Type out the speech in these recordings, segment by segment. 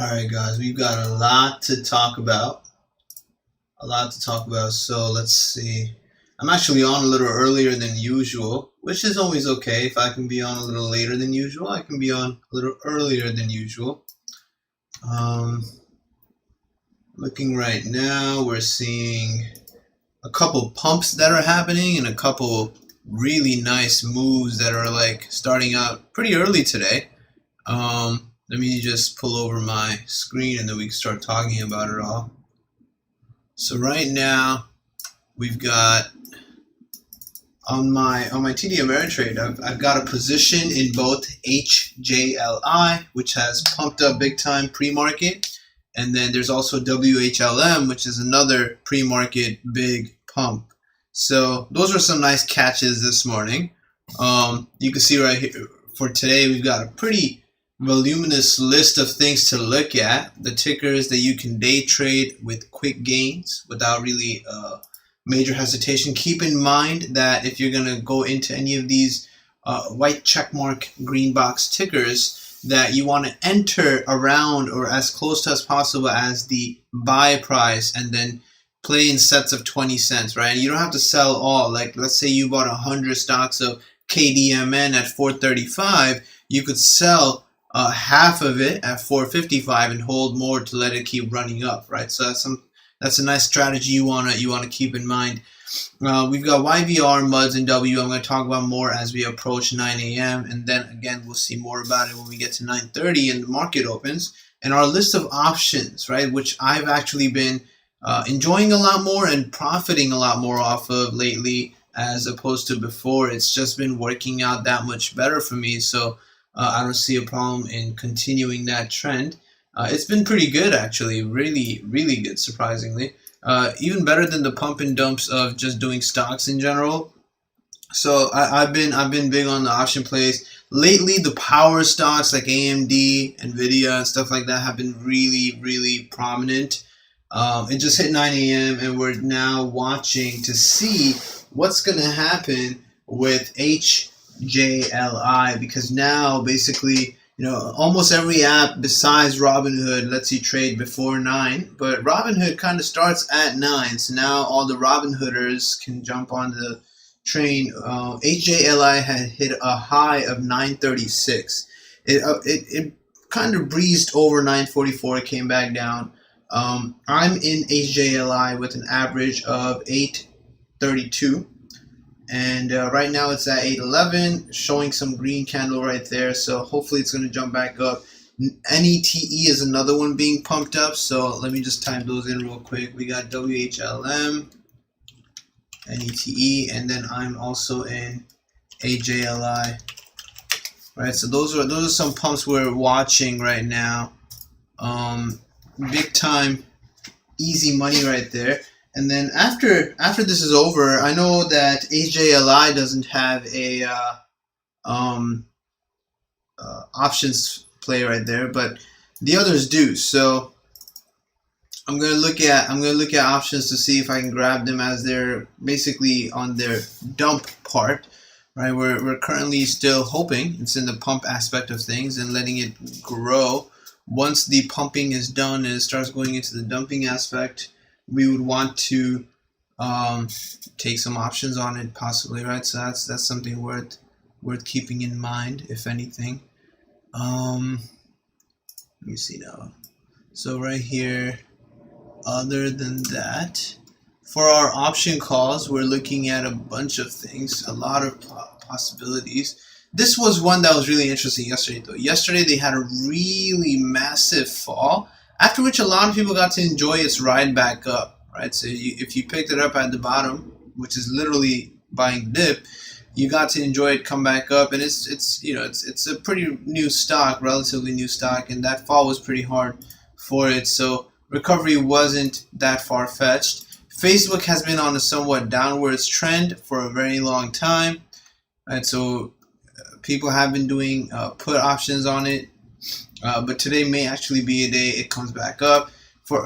Alright guys, we've got a lot to talk about. So let's see. I'm actually on a little earlier than usual, which is always okay. If I can be on a little later than usual, I can be on a little earlier than usual. Looking right now, we're seeing a couple pumps that are happening and a couple really nice moves that are like starting out pretty early today. Let me just pull over my screen and then we can start talking about it all. So right now we've got on my TD Ameritrade, I've got a position in both HJLI, which has pumped up big time pre-market, and then there's also WHLM, which is another pre-market big pump. So those are some nice catches this morning. You can see right here for today we've got a pretty voluminous list of things to look at. The tickers that you can day trade with quick gains without really major hesitation. Keep in mind that if you're going to go into any of these white checkmark green box tickers, that you want to enter around or as close to as possible as the buy price and then play in sets of 20 cents, right? You don't have to sell all. Like let's say you bought 100 stocks of KDMN at 435, you could sell half of it at 455 and hold more to let it keep running up, right? So that's a nice strategy you wanna keep in mind. We've got YVR, MUDS, and W. I'm going to talk about more as we approach 9 a.m. and then again we'll see more about it when we get to 9:30 and the market opens. And our list of options, right, which I've actually been enjoying a lot more and profiting a lot more off of lately as opposed to before. It's just been working out that much better for me. So I don't see a problem in continuing that trend. It's been pretty good actually, really, really good, surprisingly. Even better than the pump and dumps of just doing stocks in general. So I've been big on the option plays. Lately, the power stocks like AMD, Nvidia, and stuff like that have been really, really prominent. It just hit 9 a.m. and we're now watching to see what's going to happen with HJLI, because now basically, you know, almost every app besides Robinhood lets you trade before 9, but Robinhood kind of starts at 9, so now all the Robinhooders can jump on the train. HJLI had hit a high of 936. It kind of breezed over 944, came back down. I'm in HJLI with an average of 832. And right now it's at 811, showing some green candle right there. So hopefully it's going to jump back up. NETE is another one being pumped up. So let me just type those in real quick. We got WHLM, NETE, and then I'm also in HJLI. Right. So those are some pumps we're watching right now. Big time, easy money right there. And then after this is over, I know that HJLI doesn't have a options play right there, but the others do. So I'm gonna look at options to see if I can grab them as they're basically on their dump part. Right, we're currently still hoping it's in the pump aspect of things and letting it grow. Once the pumping is done and it starts going into the dumping aspect, we would want to take some options on it possibly, right? So that's something worth keeping in mind, if anything. Let me see now. So right here, other than that, for our option calls, we're looking at a bunch of things, a lot of possibilities. This was one that was really interesting yesterday, though. Yesterday they had a really massive fall, after which a lot of people got to enjoy its ride back up, right? So if you picked it up at the bottom, which is literally buying dip, you got to enjoy it come back up, and it's a pretty new stock, relatively new stock, and that fall was pretty hard for it. So recovery wasn't that far-fetched. Facebook has been on a somewhat downwards trend for a very long time, right? So people have been doing put options on it. But today may actually be a day it comes back up.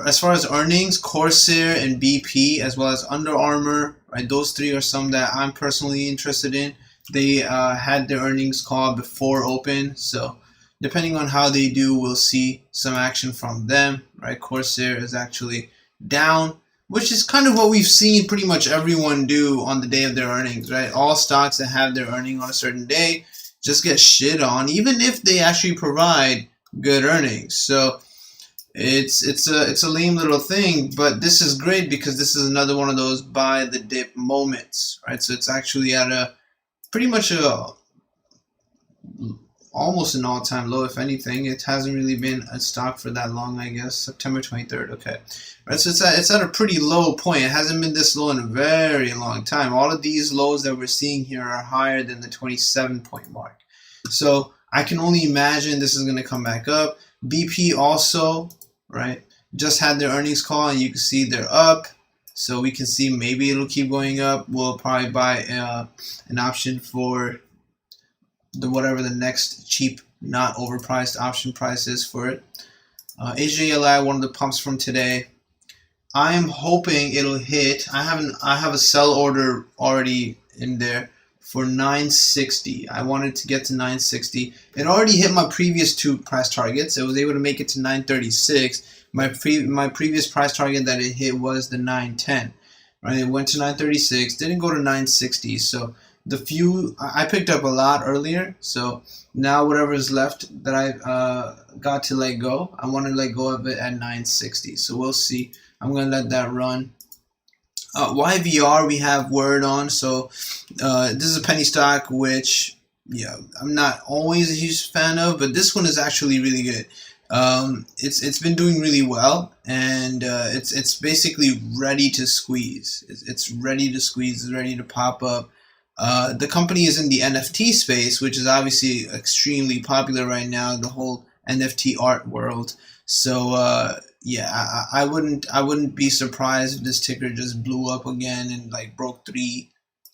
As far as earnings, Corsair and BP, as well as Under Armour, right? Those three are some that I'm personally interested in. They had their earnings call before open, so depending on how they do, we'll see some action from them, right? Corsair is actually down, which is kind of what we've seen pretty much everyone do on the day of their earnings, right? All stocks that have their earning on a certain day just get shit on, even if they actually provide good earnings. So it's a lame little thing, but this is great because this is another one of those buy the dip moments, right? So it's actually at a pretty much almost an all-time low. If anything, it hasn't really been a stock for that long, I guess. September 23rd. Okay, right. So it's at a pretty low point. It hasn't been this low in a very long time. All of these lows that we're seeing here are higher than the 27-point mark. So I can only imagine this is going to come back up. BP also, right, just had their earnings call, and you can see they're up. So we can see maybe it'll keep going up. We'll probably buy an option for whatever the next cheap, not overpriced option price is for it. HJLI, one of the pumps from today. I am hoping it'll hit. I have a sell order already in there for 960. I wanted to get to 960. It already hit my previous two price targets. It was able to make it to 936. My previous price target that it hit was the 910. Right, it went to 936. Didn't go to 960. So the few I picked up a lot earlier, so now whatever is left that I got to let go, I want to let go of it at 960. So we'll see. I'm gonna let that run. YVR we have word on. So this is a penny stock, which I'm not always a huge fan of, but this one is actually really good. It's been doing really well, and it's basically ready to squeeze. It's ready to squeeze. It's ready to pop up. The company is in the NFT space, which is obviously extremely popular right now, the whole NFT art world. So yeah, I wouldn't be surprised if this ticker just blew up again and like broke 3.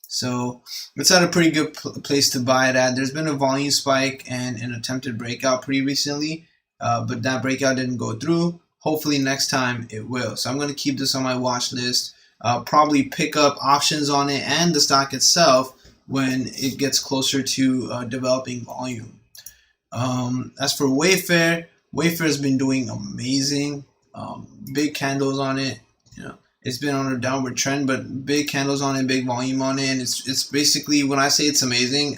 So it's at a pretty good place to buy it at. There's been a volume spike and an attempted breakout pretty recently, but that breakout didn't go through. Hopefully next time it will. So I'm going to keep this on my watch list. Probably pick up options on it and the stock itself when it gets closer to developing volume. As for Wayfair, Wayfair has been doing amazing. Big candles on it. It's been on a downward trend, but big candles on it, big volume on it, and it's basically, when I say it's amazing,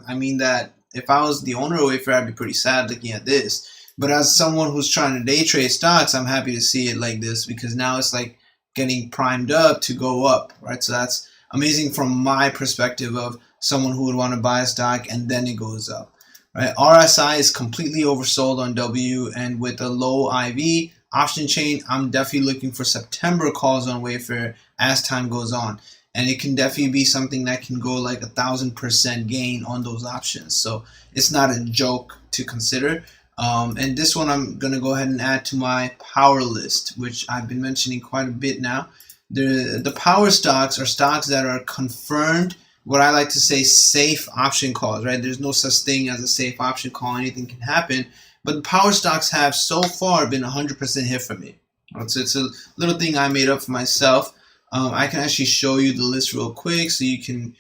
I mean that if I was the owner of Wayfair, I'd be pretty sad looking at this. But as someone who's trying to day trade stocks, I'm happy to see it like this, because now it's like getting primed up to go up, right? So that's amazing from my perspective of someone who would want to buy a stock and then it goes up, right? RSI is completely oversold on W, and with a low IV option chain, I'm definitely looking for September calls on Wayfair as time goes on, and it can definitely be something that can go like 1,000% gain on those options. So it's not a joke to consider. And this one I'm going to go ahead and add to my power list, which I've been mentioning quite a bit now. The power stocks are stocks that are confirmed, what I like to say, safe option calls, right? There's no such thing as a safe option call. Anything can happen. But the power stocks have so far been 100% hit for me. So it's a little thing I made up for myself. I can actually show you the list real quick, so you can,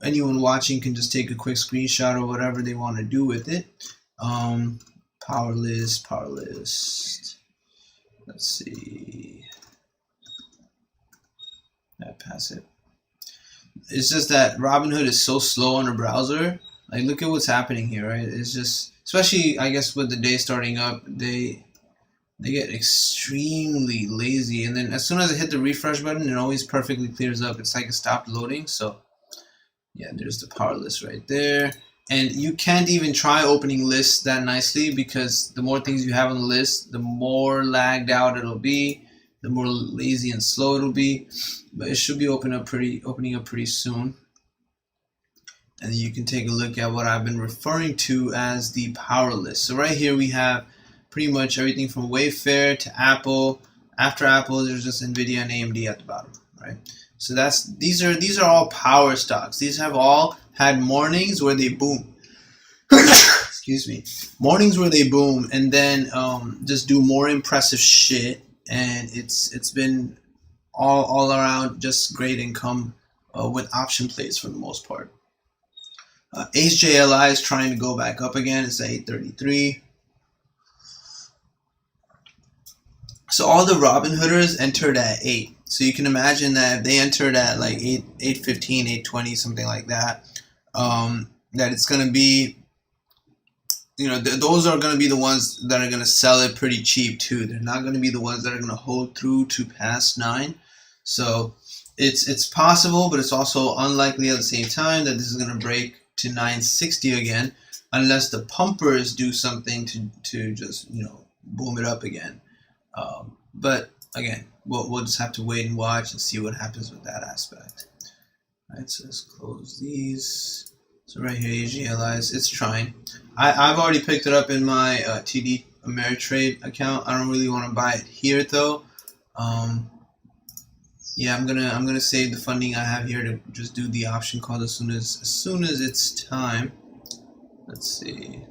anyone watching can just take a quick screenshot or whatever they want to do with it. Power list. Let's see. Pass it. It's just that Robinhood is so slow on the browser. Like, look at what's happening here, right? It's just, especially I guess with the day starting up, they get extremely lazy, and then as soon as I hit the refresh button, it always perfectly clears up. It's like it stopped loading. So yeah, there's the power list right there. And you can't even try opening lists that nicely, because the more things you have on the list, the more lagged out it'll be, the more lazy and slow it'll be. But it should be opening up pretty soon. And you can take a look at what I've been referring to as the power list. So right here we have pretty much everything from Wayfair to Apple. After Apple, there's just Nvidia and AMD at the bottom, right? So these are all power stocks. These have all had mornings where they boom. Excuse me. Mornings where they boom and then just do more impressive shit. And it's been all around just great income with option plays for the most part. HJLI is trying to go back up again. It's at 833. So all the Robinhooders entered at 8. So you can imagine that if they entered at like 8:15, 8:20, something like that, that it's going to be, those are going to be the ones that are going to sell it pretty cheap too. They're not going to be the ones that are going to hold through to past 9. So it's possible, but it's also unlikely at the same time that this is going to break to 960 again, unless the pumpers do something to just boom it up again. But again, we'll just have to wait and watch and see what happens with that aspect. All right, so let's close these. So right here, AGLIs, it's trying. I've already picked it up in my TD Ameritrade account. I don't really want to buy it here though. Yeah, I'm gonna save the funding I have here to just do the option call as soon as it's time. Let's see.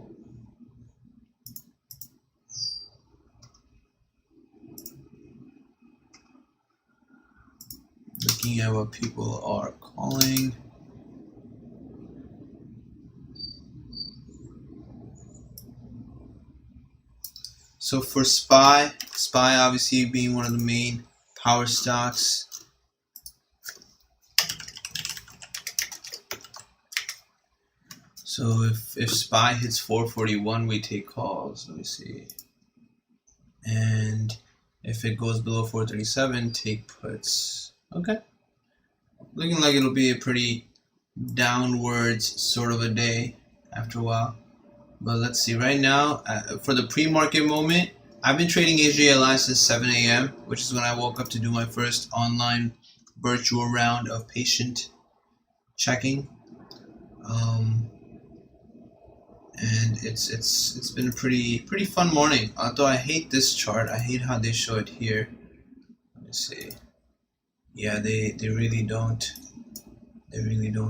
Looking at what people are calling. So for SPY obviously being one of the main power stocks. So if SPY hits 441, we take calls. Let me see. And if it goes below 437, take puts. Okay. Looking like it'll be a pretty downwards sort of a day after a while. But let's see. Right now, for the pre-market moment, I've been trading HJLI since 7 a.m., which is when I woke up to do my first online virtual round of patient checking. And it's been a pretty fun morning. Although I hate this chart. I hate how they show it here. Let me see. Yeah, they really don't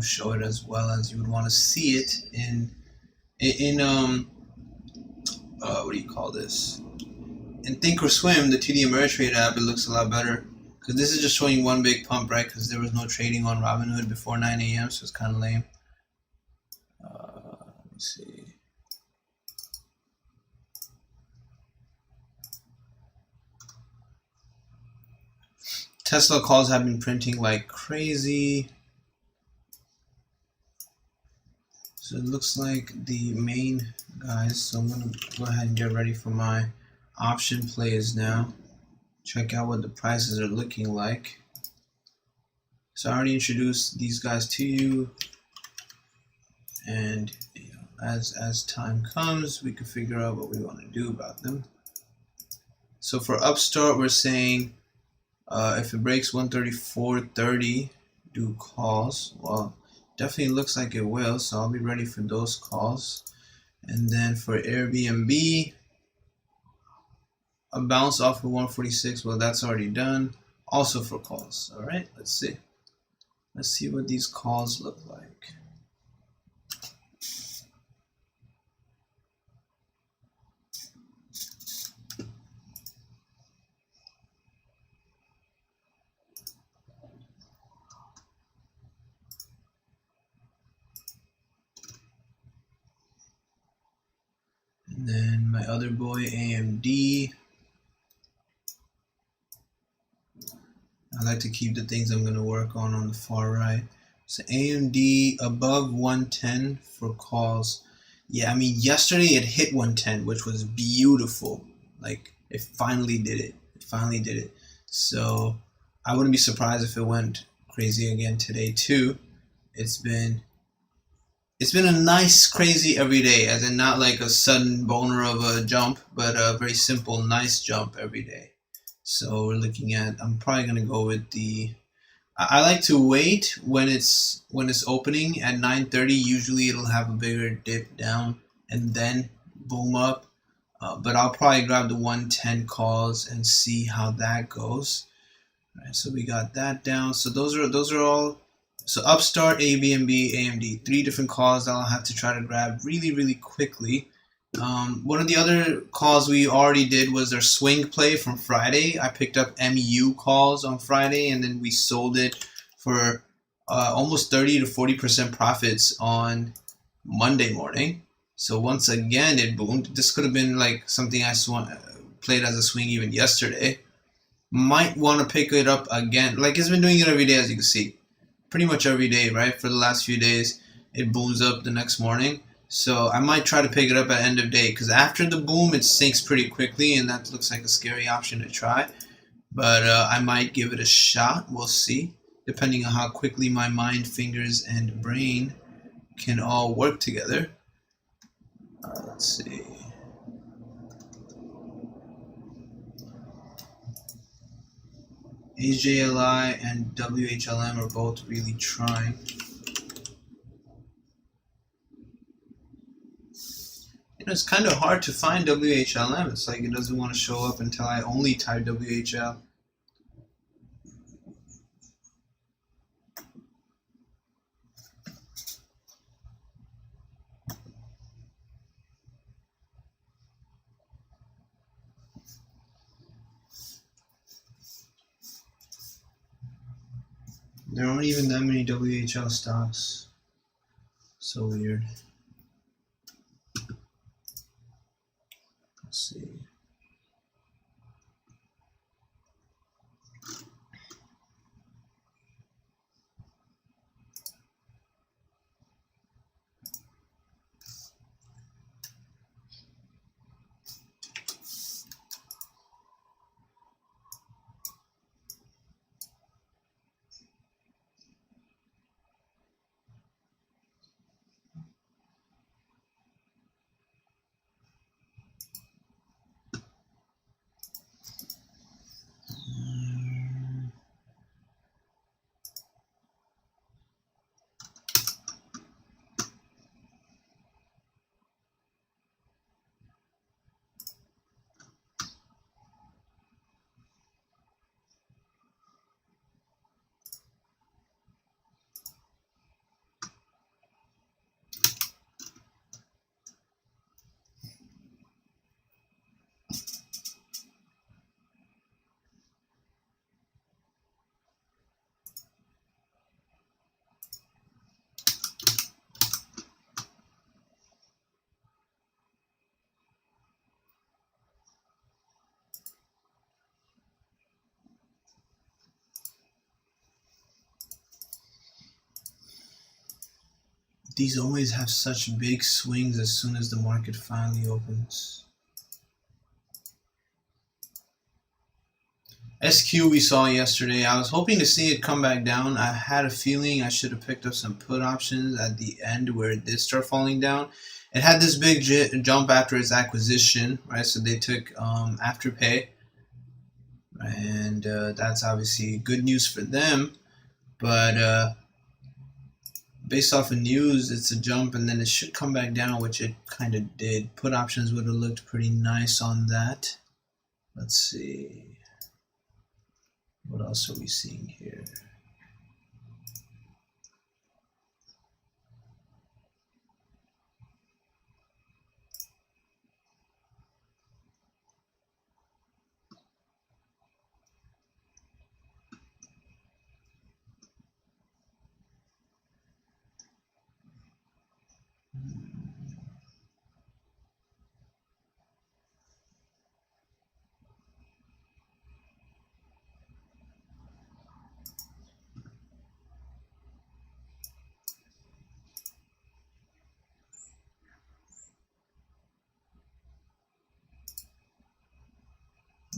show it as well as you would want to see it in what do you call this? In Thinkorswim, the TD Ameritrade app, it looks a lot better because this is just showing one big pump, right? Because there was no trading on Robinhood before 9 a.m., so it's kind of lame. Let me see. Tesla calls have been printing like crazy. So it looks like the main guys. So I'm going to go ahead and get ready for my option plays now. Check out what the prices are looking like. So I already introduced these guys to you. And as time comes, we can figure out what we want to do about them. So for Upstart, we're saying if it breaks 134.30, do calls. Well, definitely looks like it will, so I'll be ready for those calls. And then for Airbnb, a bounce off of 146, well, that's already done. Also for calls. All right, let's see. Let's see what these calls look like. And then my other boy, AMD. I like to keep the things I'm going to work on the far right. So AMD above 110 for calls. Yeah, I mean, yesterday it hit 110, which was beautiful. Like, it finally did it. It finally did it. So I wouldn't be surprised if it went crazy again today too. It's been a nice crazy every day, as in not like a sudden boner of a jump, but a very simple nice jump every day. So we're looking at, I'm probably gonna go with I like to wait when it's opening at 9:30. Usually it'll have a bigger dip down and then boom up. But I'll probably grab the 110 calls and see how that goes. All right, so we got that down. So those are all. So Upstart, ABNB, AMD, 3 different calls that I'll have to try to grab really quickly. One of the other calls we already did was our swing play from Friday. I picked up MU calls on Friday, and then we sold it for almost 30 to 40% profits on Monday morning. So once again it boomed. This could have been like something I played as a swing even yesterday. Might want to pick it up again. Like it's been doing it every day, as you can see. Pretty much every day, right? For the last few days, it booms up the next morning. So I might try to pick it up at end of day, because after the boom it sinks pretty quickly, and that looks like a scary option to try. But I might give it a shot. We'll see, depending on how quickly my mind, fingers, and brain can all work together. Let's see. HJLI and WHLM are both really trying. You know, it's kind of hard to find WHLM. It's like it doesn't want to show up until I only type WHL. There aren't even that many WHL stocks. So weird. Let's see. These always have such big swings as soon as the market finally opens. SQ we saw yesterday. I was hoping to see it come back down. I had a feeling I should have picked up some put options at the end where it did start falling down. It had this big jump after its acquisition, right? So they took Afterpay, and that's obviously good news for them. But based off of news, it's a jump, and then it should come back down, which it kind of did. Put options would have looked pretty nice on that. Let's see. What else are we seeing here?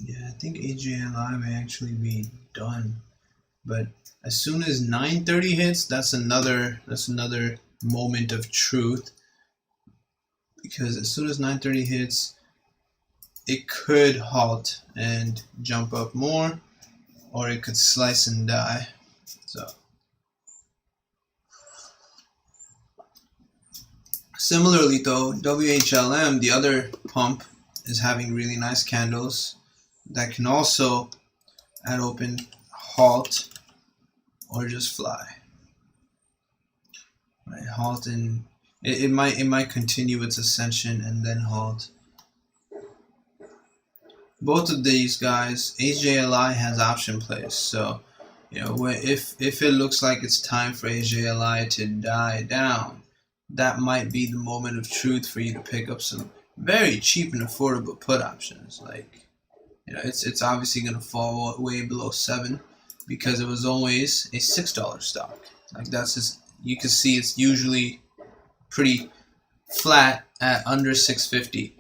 Yeah, I think AJLI may actually be done, but as soon as 9:30 hits, that's another moment of truth, because as soon as 9:30 hits, it could halt and jump up more, or it could slice and die. So similarly though, WHLM, the other pump, is having really nice candles that can also at open halt or just fly. Right, halt, and it might continue its ascension and then halt. Both of these guys, HJLI has option plays, so you know, if it looks like it's time for HJLI to die down, that might be the moment of truth for you to pick up some very cheap and affordable put options. Like, you know, it's obviously going to fall way below 7 because it was always a $6 stock. Like, that's just, you can see it's usually pretty flat at under 650.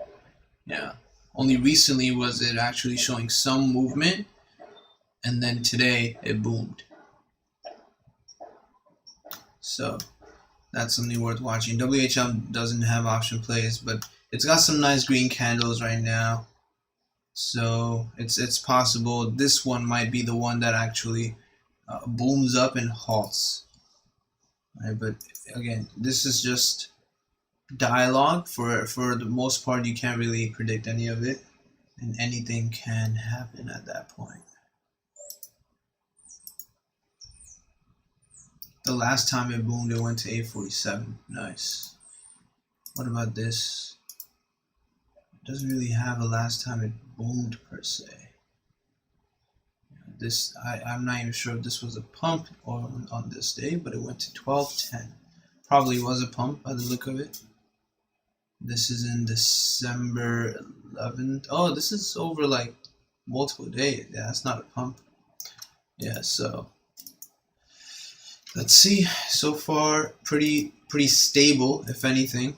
Yeah, only recently was it actually showing some movement, and then today it boomed. So that's something worth watching. WHLM doesn't have option plays, but it's got some nice green candles right now. So it's possible this one might be the one that actually booms up and halts. Right? But again, this is just dialogue. For the most part, you can't really predict any of it, and anything can happen at that point. The last time it boomed, it went to 847. Nice. What about this? It doesn't really have a last time it boomed per se. This I'm not even sure if this was a pump or on this day, but it went to 1210. Probably was a pump by the look of it. This is in December 11th. Oh, this is over like multiple days. Yeah, that's not a pump. Yeah, so let's see. So far, pretty stable, if anything.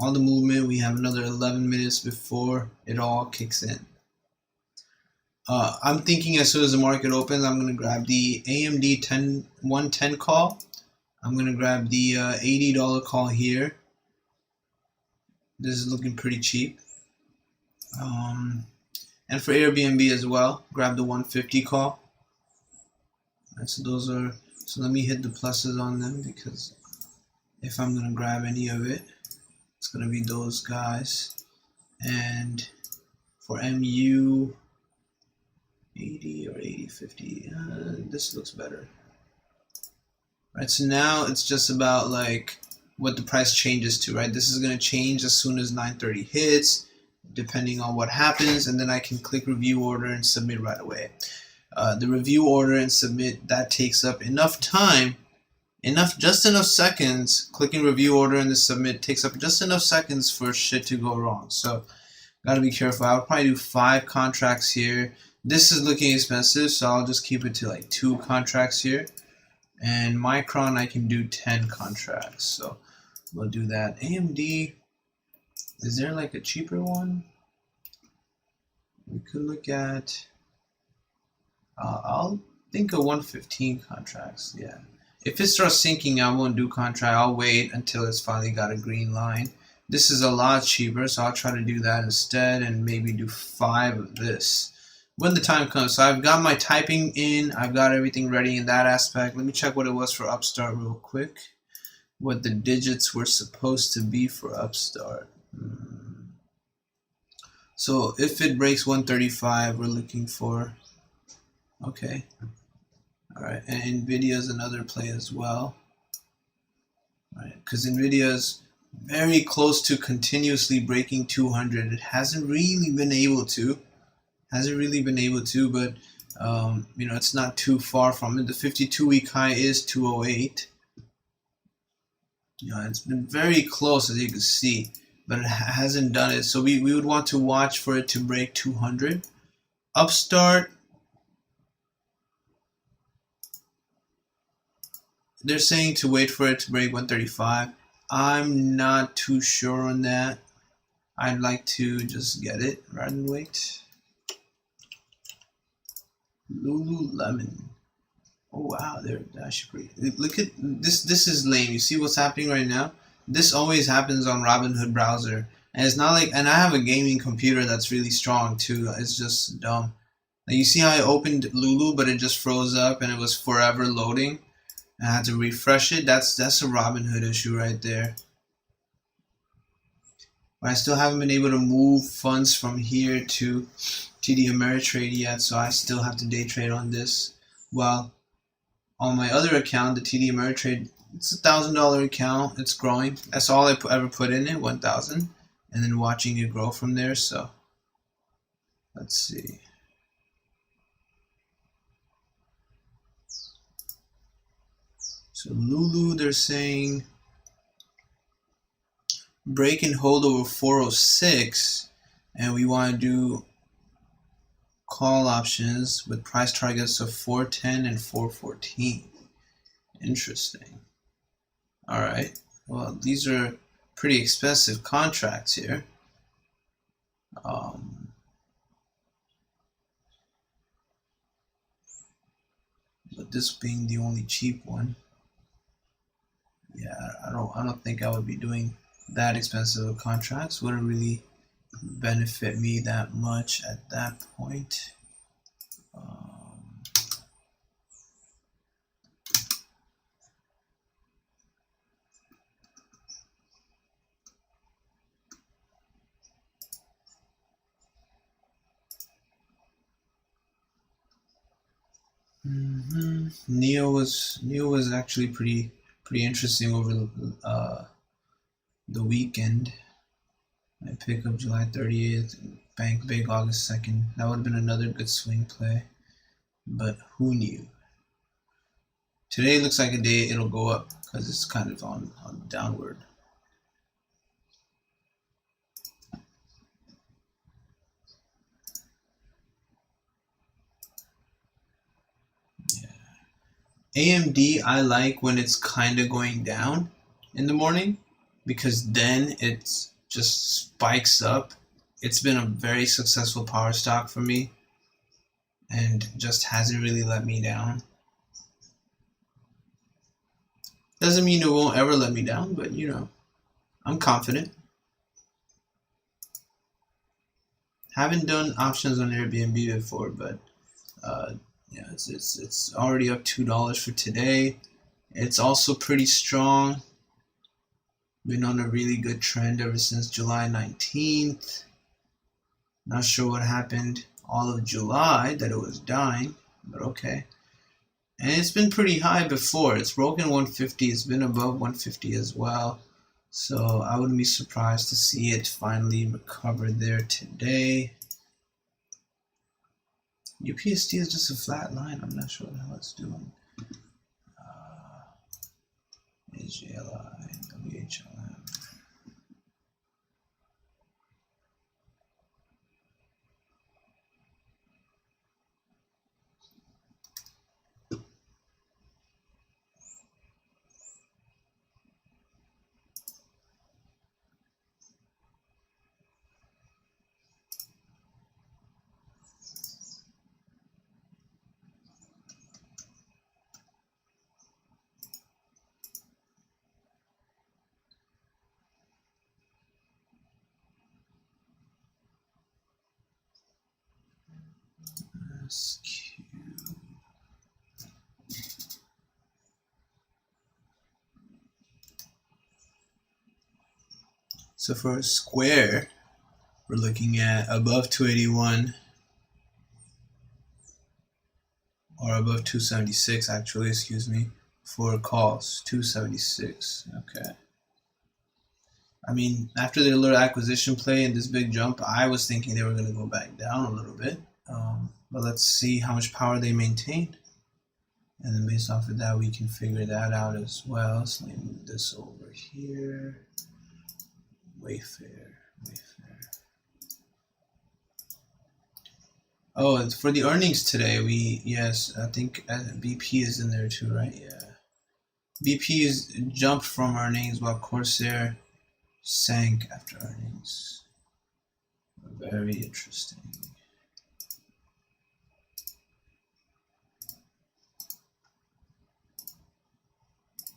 On the movement, we have another 11 minutes before it all kicks in. I'm thinking as soon as the market opens, I'm going to grab the AMD 110 call. I'm going to grab the $80 call here. This is looking pretty cheap. And for Airbnb as well, grab the 150 call. Right, so those are, so let me hit the pluses on them, because if I'm going to grab any of it, it's going to be those guys. And for MU 80 or 8050, this looks better. Right, so now it's just about like what the price changes to, right? This is going to change as soon as 930 hits, depending on what happens, and then I can click review order and submit right away. The review order and submit, that takes up enough time, just enough seconds. Clicking review order and the submit takes up just enough seconds for shit to go wrong. So gotta be careful. I'll probably do 5 contracts here. This is looking expensive, so I'll just keep it to like 2 contracts here. And Micron, I can do 10 contracts. So we'll do that. AMD, is there like a cheaper one? We could look at, I'll think of 115 contracts. Yeah. If it starts sinking, I won't do contract. I'll wait until it's finally got a green line. This is a lot cheaper, so I'll try to do that instead and maybe do 5 of this when the time comes. So I've got my typing in. I've got everything ready in that aspect. Let me check what it was for Upstart real quick. What the digits were supposed to be for Upstart. So if it breaks 135, we're looking for, okay. All right, and NVIDIA is another play as well. All right, because NVIDIA's very close to continuously breaking 200. It hasn't really been able to. But you know, it's not too far from it. The 52-week high is 208. You know, it's been very close, as you can see, but it hasn't done it. So we would want to watch for it to break 200. Upstart, they're saying to wait for it to break 135. I'm not too sure on that. I'd like to just get it rather than wait. Lululemon. Oh wow, they're actually pretty. Look at this. This is lame. You see what's happening right now? This always happens on Robinhood browser, and it's not like. And I have a gaming computer that's really strong too. It's just dumb. Like, you see how I opened Lulu, but it just froze up and it was forever loading. I had to refresh it. That's a Robinhood issue right there. But I still haven't been able to move funds from here to TD Ameritrade yet, so I still have to day trade on this. Well, on my other account, the TD Ameritrade, it's a $1,000 account. It's growing. That's all I ever put in it, 1,000, and then watching it grow from there. So let's see. So Lulu, they're saying break and hold over 406, and we want to do call options with price targets of 410 and 414. Interesting. All right. Well, these are pretty expensive contracts here. But this being the only cheap one, yeah, I don't think I would be doing that expensive of contracts. Wouldn't really benefit me that much at that point. NEO was actually pretty interesting over the weekend. I pick up July 30th, bank big August 2nd. That would have been another good swing play, but who knew? Today looks like a day it'll go up because it's kind of on downward. AMD I like when it's kind of going down in the morning, because then it just spikes up. It's been a very successful power stock for me and just hasn't really let me down. Doesn't mean it won't ever let me down, but you know, I'm confident. Haven't done options on Airbnb before, but yeah, it's already up $2 for today. It's also pretty strong. Been on a really good trend ever since July 19th. Not sure what happened all of July that it was dying, but okay. And it's been pretty high before. It's broken 150. It's been above 150 as well. So I wouldn't be surprised to see it finally recover there today. UPST is just a flat line. I'm not sure what the hell it's doing. HJLI, WHLM. So for a square, we're looking at above 281 or above 276 actually, excuse me, for calls, 276. Okay. I mean, after their little acquisition play and this big jump, I was thinking they were going to go back down a little bit. But let's see how much power they maintain. And then based off of that, we can figure that out as well. So let me move this over here. Wayfair. Oh, for the earnings today, yes, I think BP is in there too, right? Yeah. BP is jumped from earnings while Corsair sank after earnings. Very interesting.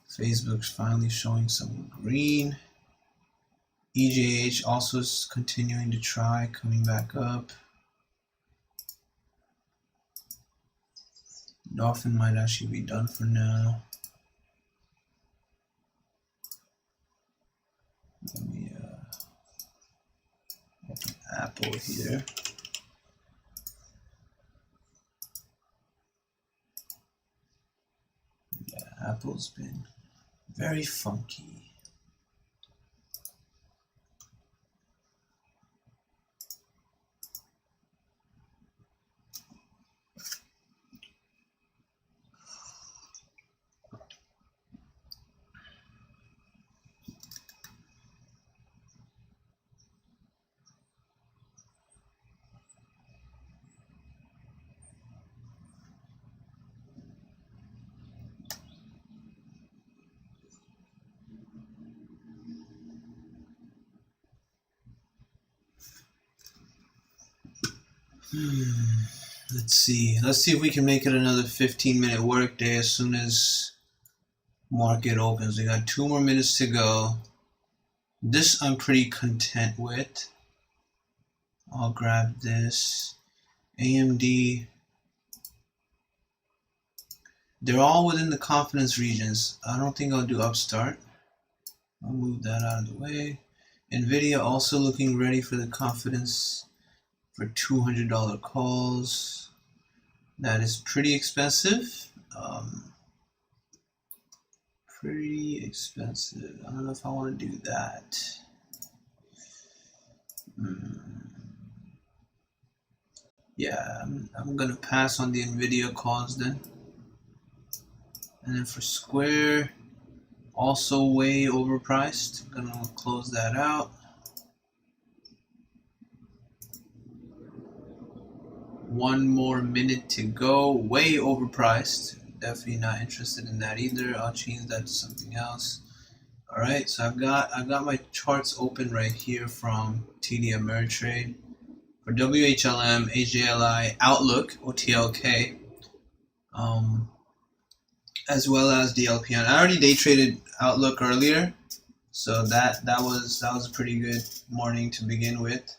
Facebook's finally showing some green. EJH also is continuing to try, coming back up. Dolphin might actually be done for now. Let me open Apple here. Yeah, Apple's been very funky. Let's see if we can make it another 15-minute work day as soon as market opens. We got 2 more minutes to go. This I'm pretty content with. I'll grab this. AMD, they're all within the confidence regions. I don't think I'll do Upstart. I'll move that out of the way. NVIDIA also looking ready for the confidence for $200 calls. That is pretty expensive. Pretty expensive. I don't know if I want to do that. Yeah, I'm gonna pass on the NVIDIA calls then. And then for Square, also way overpriced. Gonna close that out. One more minute to go. Way overpriced. Definitely not interested in that either. I'll change that to something else. All right, so I've got my charts open right here from TD Ameritrade for WHLM, HJLI, Outlook, OTLK, as well as the LPN. I already day traded Outlook earlier, so that was a pretty good morning to begin with.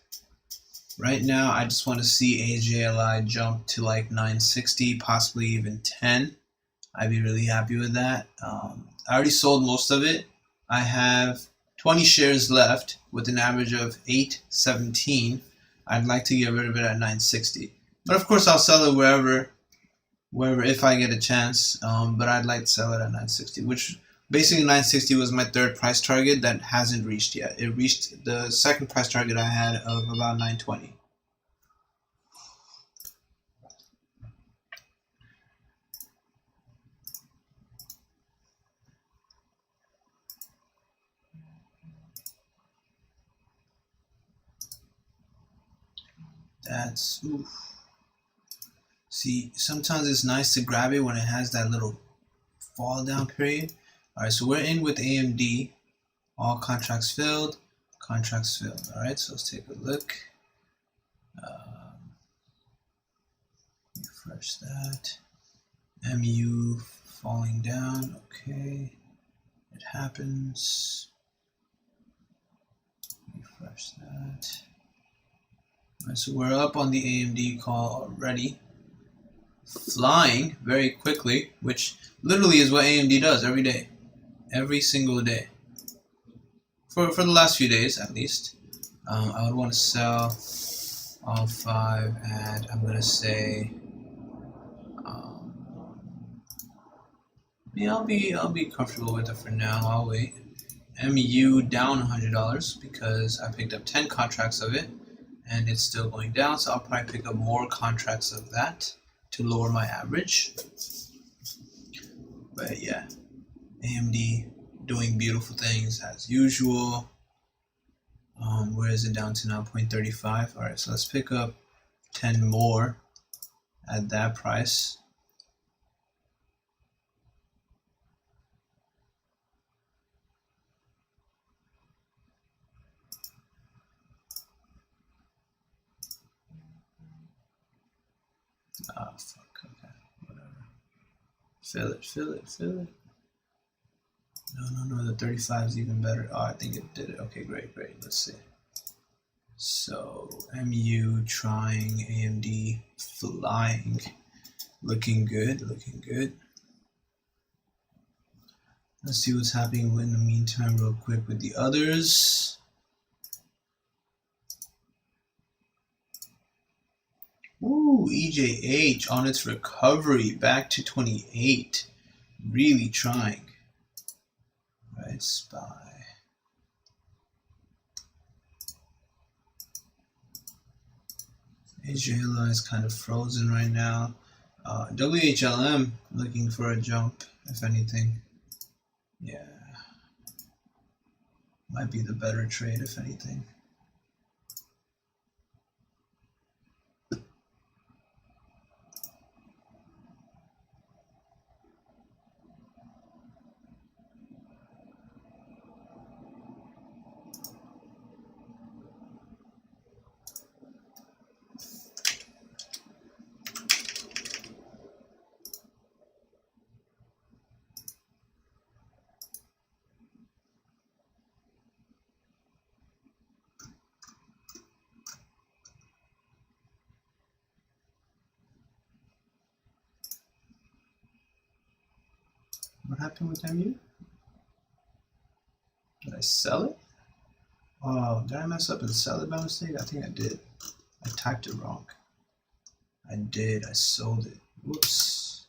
Right now, I just want to see HJLI jump to like 960, possibly even 10. I'd be really happy with that. I already sold most of it. I have 20 shares left with an average of 817. I'd like to get rid of it at 960. But of course, I'll sell it wherever if I get a chance. But I'd like to sell it at 960, which basically 960 was my third price target that hasn't reached yet. It reached the second price target I had of about 920. That's oof. See, sometimes it's nice to grab it when it has that little fall down period. All right, so we're in with AMD. All contracts filled. Contracts filled. All right, so let's take a look. Refresh that. MU falling down. Okay, it happens. Refresh that. All right, so we're up on the AMD call already. Flying very quickly, which literally is what AMD does every day. Every single day. For the last few days, at least. I would want to sell all 5 at, I'm going to say, yeah, I'll be comfortable with it for now. I'll wait. MU down $100 because I picked up 10 contracts of it and it's still going down, so I'll probably pick up more contracts of that to lower my average. But yeah, AMD doing beautiful things as usual. Where is it down to now? 0.35. All right, so let's pick up 10 more at that price. Ah, fuck, okay, whatever. Fill it. No, the 35 is even better. Oh, I think it did it. Okay, great. Let's see. So, MU trying, AMD flying. Looking good. Let's see what's happening in the meantime real quick with the others. Ooh, EJH on its recovery back to 28. Really trying. Right, SPY. HJLI is kind of frozen right now. WHLM looking for a jump, if anything. Yeah. Might be the better trade, if anything. What happened with MU? Did I sell it? Oh, did I mess up and sell it by mistake? I think I did. I typed it wrong. I did. I sold it. Whoops.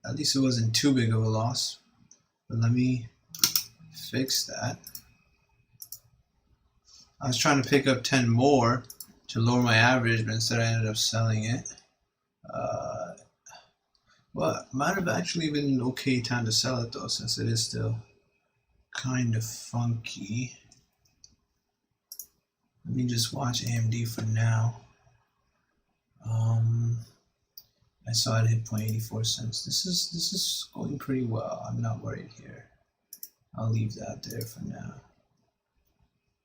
At least it wasn't too big of a loss. But let me fix that. I was trying to pick up 10 more to lower my average, but instead I ended up selling it. Well, might have actually been an okay time to sell it though, since it is still kind of funky. Let me just watch AMD for now. I saw it hit 0.84 cents. This is going pretty well. I'm not worried here. I'll leave that there for now.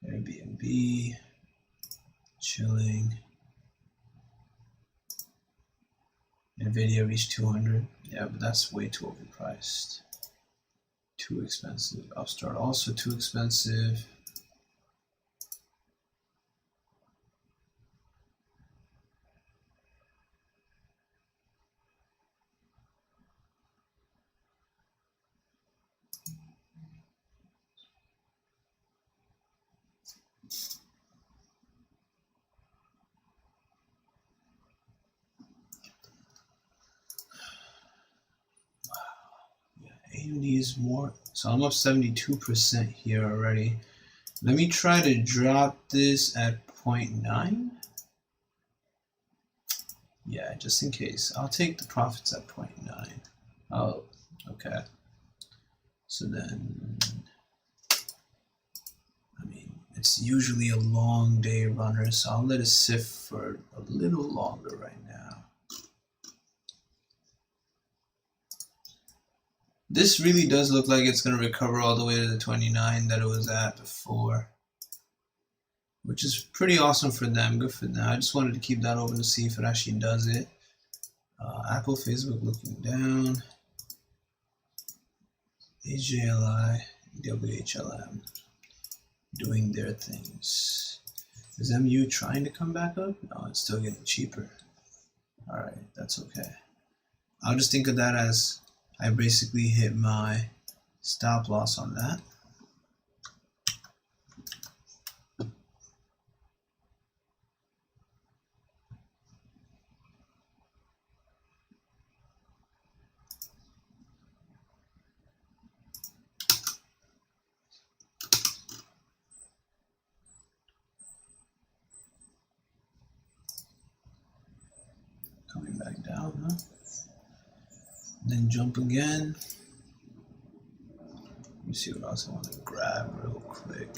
Airbnb, chilling. Nvidia reached 200. Yeah, but that's way too overpriced. Too expensive. Upstart also too expensive. AMD is more, so I'm up 72% here already. Let me try to drop this at 0.9. Yeah, just in case. I'll take the profits at 0.9. Oh, okay. So then, I mean, it's usually a long day runner, so I'll let it sit for a little longer right now. This really does look like it's going to recover all the way to the 29 that it was at before, which is pretty awesome for them. Good for them. I just wanted to keep that open to see if it actually does it. Apple, Facebook looking down. HJLI, WHLM doing their things. Is MU trying to come back up? No, it's still getting cheaper. All right, that's okay. I'll just think of that as I basically hit my stop loss on that. Coming back down, huh? Then jump again. Let me see what else I want to grab real quick.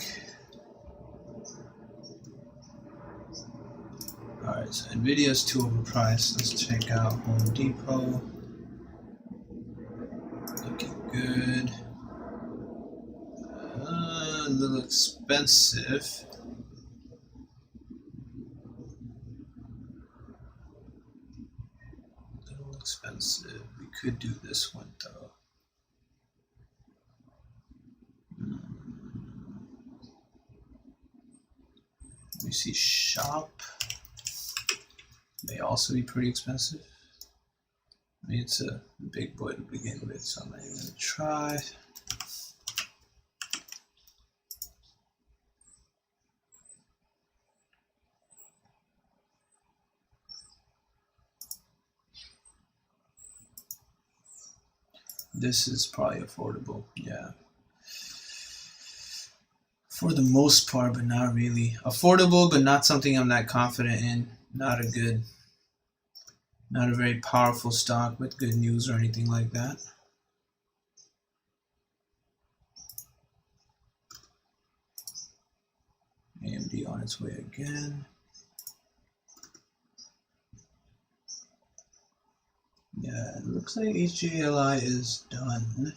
Alright, so Nvidia is too overpriced. Let's check out Home Depot. Looking good. A little expensive. Expensive. We could do this one though. We see Shop may also be pretty expensive. I mean, it's a big boy to begin with, so I'm not even gonna try. This is probably affordable, yeah. For the most part, but not really. Affordable, but not something I'm that confident in. Not a very powerful stock with good news or anything like that. AMD on its way again. Yeah, it looks like HJLI is done.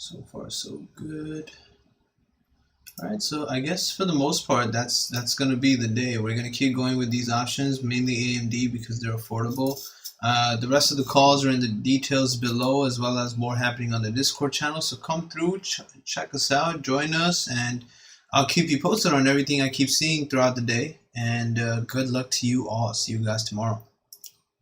So far, so good. All right, so I guess for the most part, that's going to be the day. We're going to keep going with these options, mainly AMD because they're affordable. The rest of the calls are in the details below, as well as more happening on the Discord channel. So come through, check us out, join us, and I'll keep you posted on everything I keep seeing throughout the day. And good luck to you all. See you guys tomorrow.